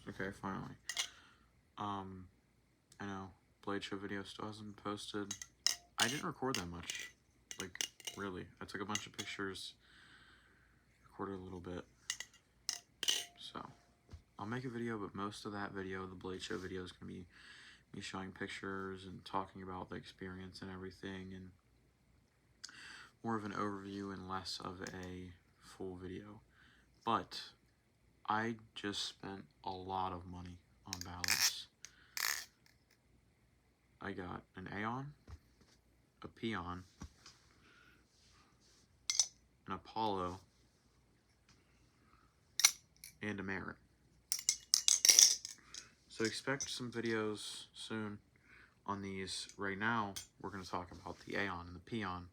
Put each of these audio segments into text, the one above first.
Okay, finally. I know Blade Show video still hasn't been posted. I didn't record that much. Like, really. I took a bunch of pictures, recorded a little bit. So, I'll make a video, but most of that video, the Blade Show video, is going to be me showing pictures and talking about the experience and everything, and more of an overview and less of a full video. But I just spent a lot of money on ballots. I got an Aeon, a Peon, an Apollo, and a Merit. So expect some videos soon on these. Right now, we're going to talk about the Aeon and the Peon.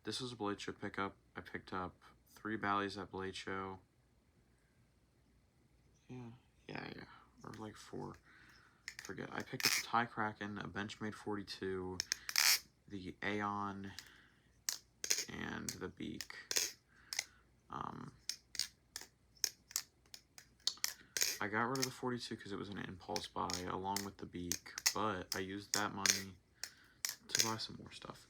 This is a Blade Show pickup. I picked up 3 Bally's at Blade Show. Yeah. Or like 4. Forget. I picked up the Tie Kraken, a Benchmade 42, the Aeon, and the Beak. I got rid of the 42 because it was an impulse buy along with the Beak, but I used that money to buy some more stuff.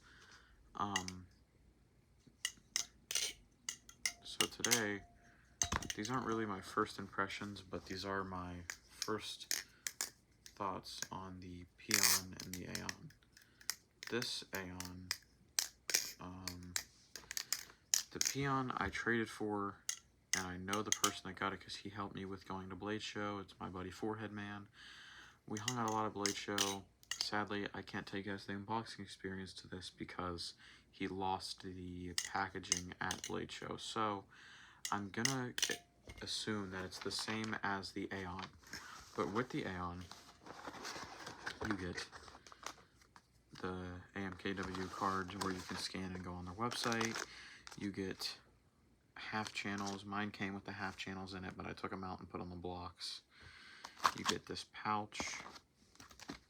So today, these aren't really my first impressions, but these are my first thoughts on the Peon and the Aeon. This Aeon, the Peon I traded for, and I know the person that got it because he helped me with going to Blade Show. It's my buddy Forehead Man. We hung out a lot at Blade Show. Sadly, I can't take you guys the unboxing experience to this because he lost the packaging at Blade Show. So I'm gonna assume that it's the same as the Aeon. But with the Aeon, you get the AMKW card where you can scan and go on their website. You get half channels. Mine came with the half channels in it, but I took them out and put on the blocks. You get this pouch,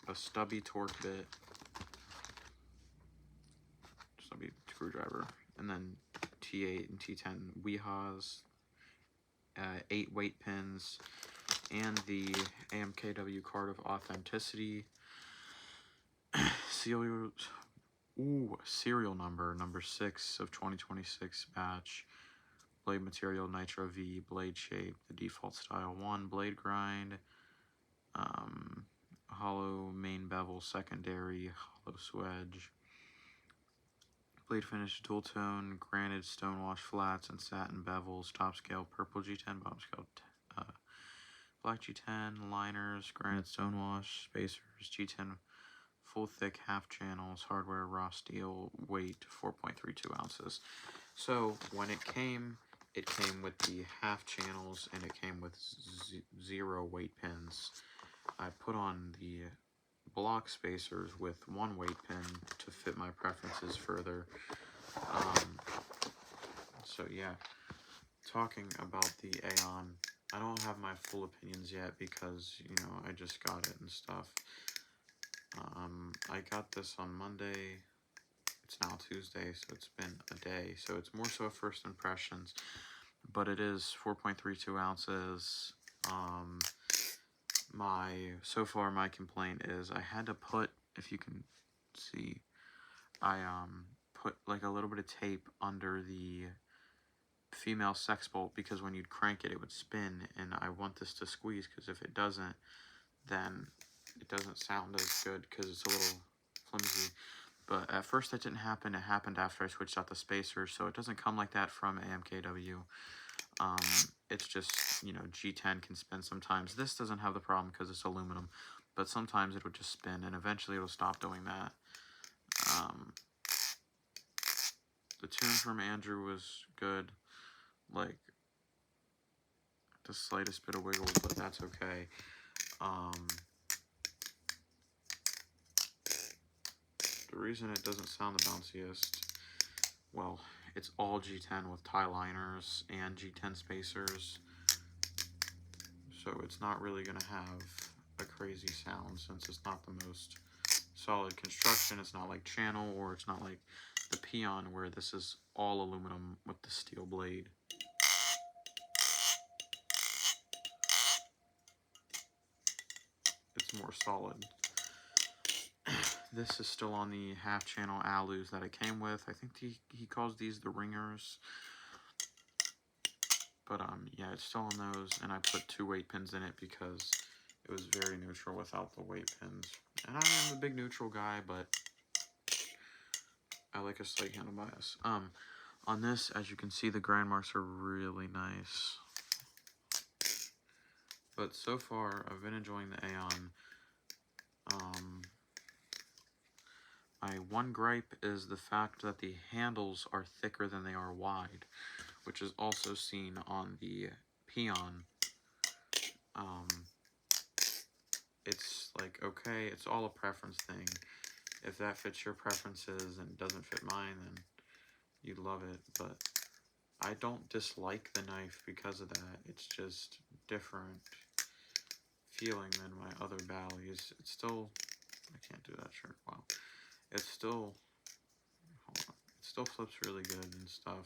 a stubby torque bit, stubby screwdriver, and then T8 and T10 Wehas, 8 weight pins, and the AMKW card of authenticity. Serial number 6 of 2026 batch. Blade material Nitro V, blade shape, the default style 1, blade grind, hollow main bevel, secondary, hollow swedge, blade finish dual tone, granite stonewash flats and satin bevels, top scale purple G10, bottom scale black G10, liners, granite stonewash, spacers, G10 full thick half channels, hardware raw steel, weight 4.32 ounces. So when it came with the half channels and it came with 0 weight pins. I put on the block spacers with 1 weight pin to fit my preferences further. So yeah, talking about the Aeon, I don't have my full opinions yet because, you know, I just got it and stuff. I got this on Monday. It's now Tuesday, so it's been a day. So it's more so first impressions, but it is 4.32 ounces. So far my complaint is I had to put, if you can see, I put like a little bit of tape under the female sex bolt because when you'd crank it, it would spin, and I want this to squeeze because if it doesn't, then it doesn't sound as good because it's a little flimsy. But at first that didn't happen. It happened after I switched out the spacer, so it doesn't come like that from AMKW. It's just, you know, G10 can spin sometimes. This doesn't have the problem because it's aluminum, but sometimes it would just spin, and eventually it'll stop doing that. The tune from Andrew was good, like the slightest bit of wiggle, but that's okay. The reason it doesn't sound the bounciest, well, it's all G10 with tie liners and G10 spacers, so it's not really going to have a crazy sound since it's not the most solid construction. It's not like Channel, or it's not like the Peon where this is all aluminum with the steel blade. more solid. This is still on the half channel alus that it came with. I think he calls these the ringers. But yeah, it's still on those, and I put 2 weight pins in it because it was very neutral without the weight pins. And I am a big neutral guy, but I like a slight handle bias. On this, as you can see, the grind marks are really nice. But so far, I've been enjoying the Aeon. My one gripe is the fact that the handles are thicker than they are wide, which is also seen on the Peon. It's like, okay, it's all a preference thing. If that fits your preferences and doesn't fit mine, then you'd love it. But I don't dislike the knife because of that. It's just different feeling than my other Bally's. It's still, I can't do that shirt, wow. It's still, hold on, it still flips really good and stuff.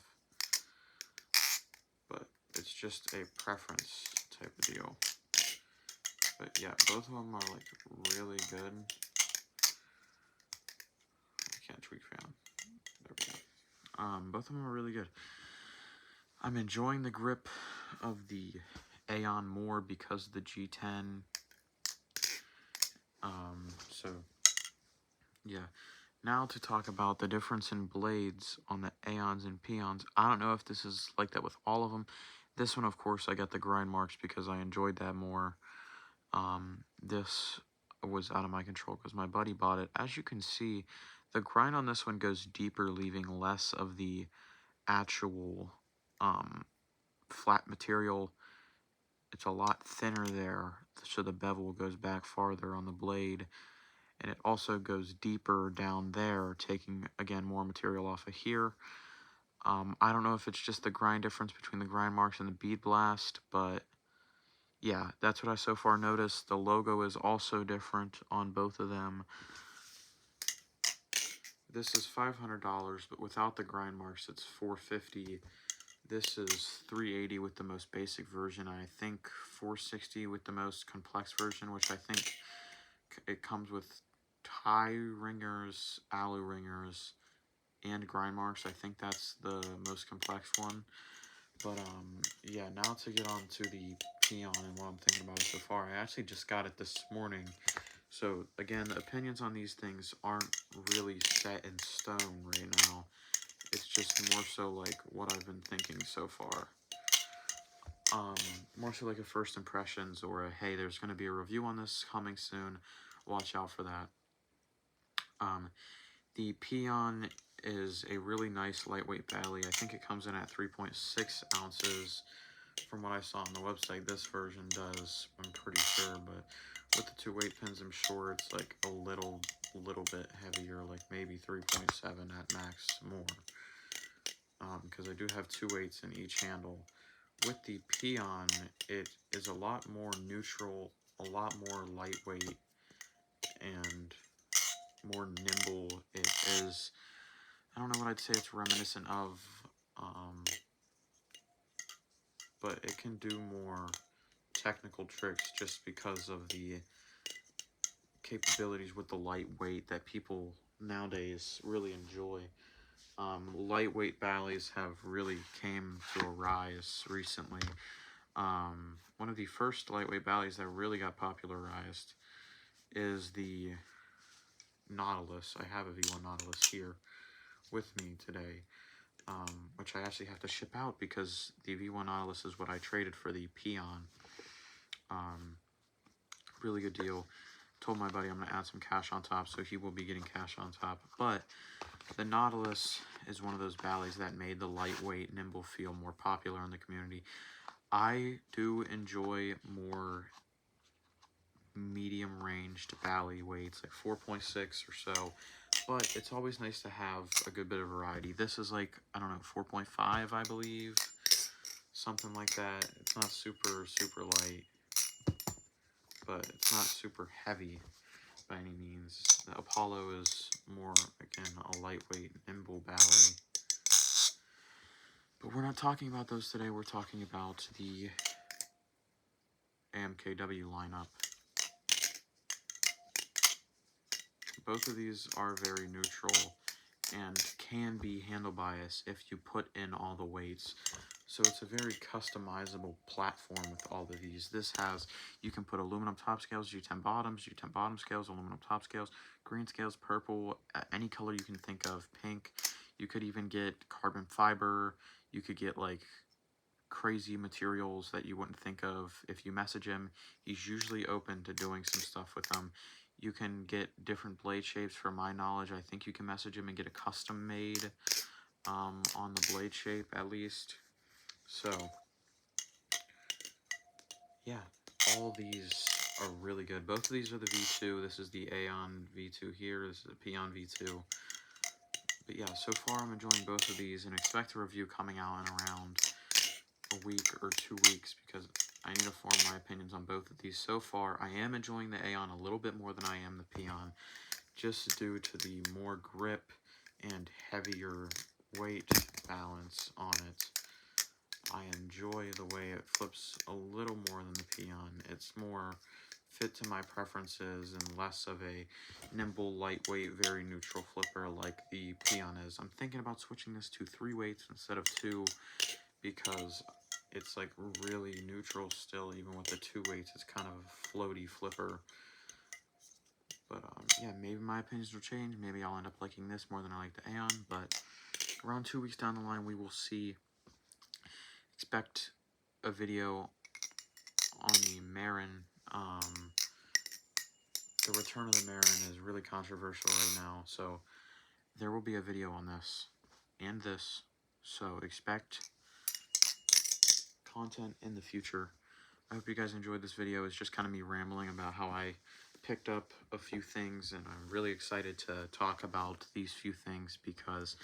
But it's just a preference type of deal. But yeah, both of them are like really good. I can't tweak fan. There we go. Both of them are really good. I'm enjoying the grip of the Aeon more because of the G10. So yeah. Now to talk about the difference in blades on the Aeons and Peons. I don't know if this is like that with all of them. This one, of course, I got the grind marks because I enjoyed that more. This was out of my control because my buddy bought it. As you can see, the grind on this one goes deeper, leaving less of the actual flat material. It's a lot thinner there, so the bevel goes back farther on the blade. And it also goes deeper down there, taking, again, more material off of here. I don't know if it's just the grind difference between the grind marks and the bead blast, but yeah, that's what I so far noticed. The logo is also different on both of them. This is $500, but without the grind marks, it's $450. This is $380 with the most basic version. I think $460 with the most complex version, which I think it comes with tie ringers, alu ringers, and grind marks. I think that's the most complex one. But yeah, now to get on to the Peon and what I'm thinking about it so far. I actually just got it this morning. So again, the opinions on these things aren't really set in stone right now. It's just more so like what I've been thinking so far. More so like a first impressions or a, hey, there's going to be a review on this coming soon. Watch out for that. The Peon is a really nice lightweight Bally. I think it comes in at 3.6 ounces. From what I saw on the website, this version does, I'm pretty sure, but with the 2 weight pins, I'm sure it's like a little bit heavier, like maybe 3.7 at max more. Because I do have 2 weights in each handle. With the Peon, it is a lot more neutral, a lot more lightweight, and more nimble. It is, I don't know what I'd say it's reminiscent of, but it can do more technical tricks just because of the capabilities with the lightweight that people nowadays really enjoy. Lightweight Bally's have really came to a rise recently. One of the first lightweight Bally's that really got popularized is the Nautilus. I have a V1 Nautilus here with me today, which I actually have to ship out because the V1 Nautilus is what I traded for the Peon. Really good deal. Told my buddy I'm going to add some cash on top, so he will be getting cash on top. But the Nautilus is one of those Bally's that made the lightweight, nimble feel more popular in the community. I do enjoy more medium-ranged Bally weights, like 4.6 or so, but it's always nice to have a good bit of variety. This is like, I don't know, 4.5, I believe, something like that. It's not super, super light, but it's not super heavy by any means. The Apollo is more, again, a lightweight, nimble Bally. But we're not talking about those today. We're talking about the AMKW lineup. both of these are very neutral and can be handle bias if you put in all the weights. So it's a very customizable platform with all of these. This has, you can put aluminum top scales, G10 bottoms, G10 bottom scales, aluminum top scales, green scales, purple, any color you can think of, pink. You could even get carbon fiber. You could get like crazy materials that you wouldn't think of. If you message him, he's usually open to doing some stuff with them. You can get different blade shapes. From my knowledge, I think you can message him and get a custom made on the blade shape at least. So yeah, all these are really good. Both of these are the V2. This is the Aeon V2 here. This is the Pion V2. But yeah, so far I'm enjoying both of these and expect a review coming out in around a week or 2 weeks because I need to form my opinions on both of these. So far, I am enjoying the Aeon a little bit more than I am the Pion, just due to the more grip and heavier weight balance on it. I enjoy the way it flips a little more than the Pion. It's more fit to my preferences and less of a nimble, lightweight, very neutral flipper like the Pion is. I'm thinking about switching this to 3 weights instead of 2 because it's like really neutral still. Even with the 2 weights, it's kind of a floaty flipper. But yeah, maybe my opinions will change. Maybe I'll end up liking this more than I like the Aeon. But around 2 weeks down the line, we will see. Expect a video on the Marin. The return of the Marin is really controversial right now, so there will be a video on this and this. So expect content in the future. I hope you guys enjoyed this video. It's just kind of me rambling about how I picked up a few things, and I'm really excited to talk about these few things because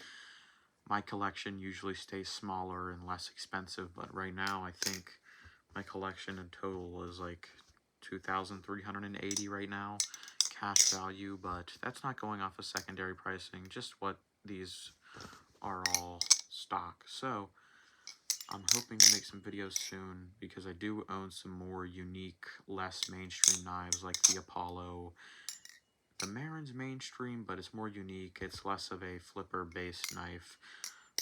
my collection usually stays smaller and less expensive, but right now I think my collection in total is like 2,380 right now, cash value, but that's not going off of secondary pricing, just what these are all stock. So I'm hoping to make some videos soon because I do own some more unique, less mainstream knives like the Apollo. The Marin's mainstream, but it's more unique. It's less of a flipper-based knife,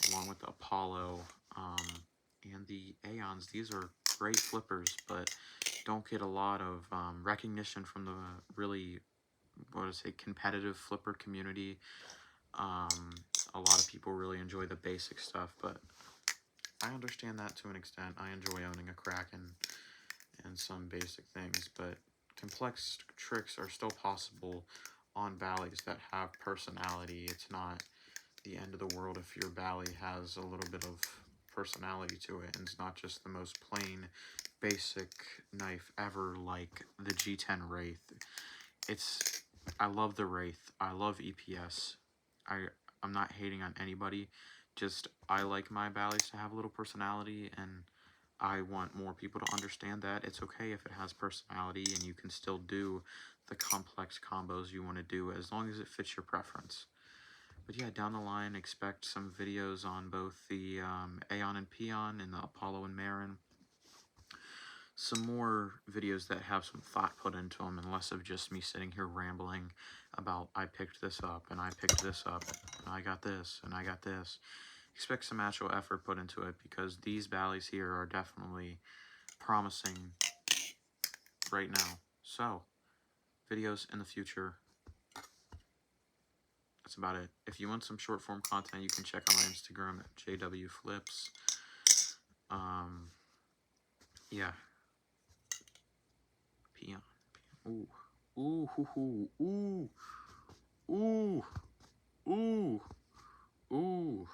along with the Apollo and the Aeons. These are great flippers, but don't get a lot of recognition from the really, competitive flipper community. A lot of people really enjoy the basic stuff, but I understand that to an extent. I enjoy owning a Kraken and some basic things, but complex tricks are still possible on Bally's that have personality. It's not the end of the world if your Bally has a little bit of personality to it, and it's not just the most plain basic knife ever like the G10 Wraith. I love the Wraith. I love EPS. I'm not hating on anybody. Just, I like my Bally's to have a little personality, and I want more people to understand that it's okay if it has personality and you can still do the complex combos you want to do as long as it fits your preference. But yeah, down the line, expect some videos on both the Aeon and Pion and the Apollo and Marin. Some more videos that have some thought put into them and less of just me sitting here rambling about I picked this up and I picked this up and I got this and I got this. Expect some actual effort put into it because these Bally's here are definitely promising right now. So, videos in the future. That's about it. If you want some short form content, you can check out my Instagram at JWFlips. Yeah. Pion. Ooh. Ooh, hoo, hoo. Ooh. Ooh. Ooh. Ooh.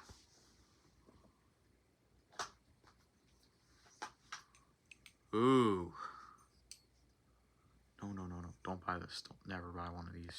Ooh. No. Don't buy this. Don't never buy one of these.